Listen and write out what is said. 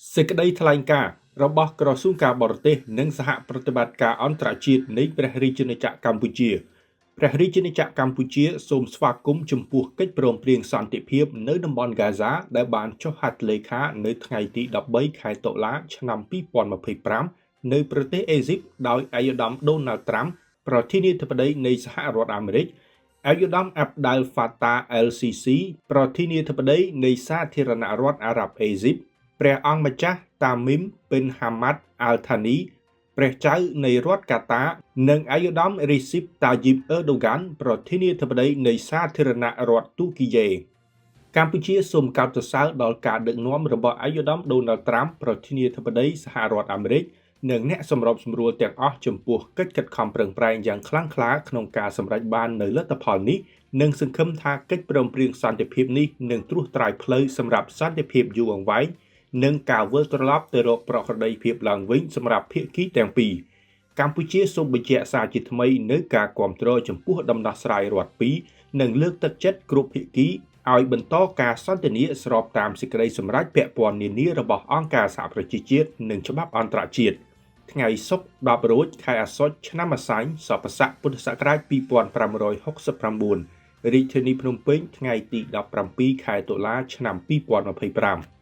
សេចក្តីថ្លែងការណ៍របស់ក្រសួងការបរទេសនិងសហប្រតិបត្តិការអន្តរជាតិនៃព្រះរាជាណាចក្រកម្ពុជាព្រះរាជាណាចក្រកម្ពុជាសូមស្វាគមន៍ចំពោះកិច្ចព្រមព្រៀងសន្តិភាពនៅតំបន់ហ្គាហ្សាដែលបានចុះហត្ថលេខានៅថ្ងៃទី13ខែតុលាឆ្នាំ2025នៅប្រទេសអេស៊ីបដោយឯកឧត្តមដូណាល់ត្រាំប្រធានាធិបតីនៃសហរដ្ឋអាមេរិកឯកឧត្តមអាប់ដាល់ហ្វាតាអែលស៊ីស៊ីប្រធានាធិបតីនៃសាធារណរដ្ឋអារ៉ាប់អេស៊ីបព្រះអង្គម្ចាស់តាមីមប៊ិនហាម៉ាត់អាល់ថានីព្រះចៅនៃរដ្ឋកាតានិងឯកឧត្តមរីស៊ីបតាយីបអឺដូហ្គានប្រធានាធិបតីនៃសាធារណរដ្ឋទូគីយ៉េកម្ពុជាសូមកោតសរសើរដល់ការដឹកនាំរបស់ឯកឧត្តមដូណាល់ត្រាំប្រធានាធិបតីសហរដ្ឋអាមេរិកនិងអ្នកសម្របសម្រួលទាំងអស់ចំពោះកិច្ចខិតខំប្រឹងប្រែងយ៉ាងខ្លាំងក្លាក្នុងការសម្រេចបាននូវលទ្ធផលនេះនិងសង្ឃឹមថាកិច្ចព្រមព្រៀងសន្តិភាពនេះនឹងត្រួសត្រាយផ្លូវសម្រាប់សន្តិភាពយូរអង្វែងនិងការវិលត្រឡប់ទៅរកប្រក្រតីភាពឡើងវិញសម្រាប់ភាគីទាំងពីរកម្ពុជាសូមបញ្ជាក់សារជាថ្មីនូវការគាំទ្រចំពោះដំណោះស្រាយរដ្ឋពីរនិងលើកទឹកចិត្តគ្រប់ភាគីឲ្យបន្តការសន្ទនាស្របតាមសេចក្តីសម្រេចពាក់ព័ន្ធនានារបស់អង្គការសហប្រជាជាតិនិងច្បាប់អន្តរជាតិថ្ងៃសុក្រ10រោចខែអាសត់ឆ្នាំម្សាញ់សពស័កពុទ្ធសករាជ2569រាជធានីភ្នំពេញថ្ងៃទី17ខែតុលាឆ្នាំ2025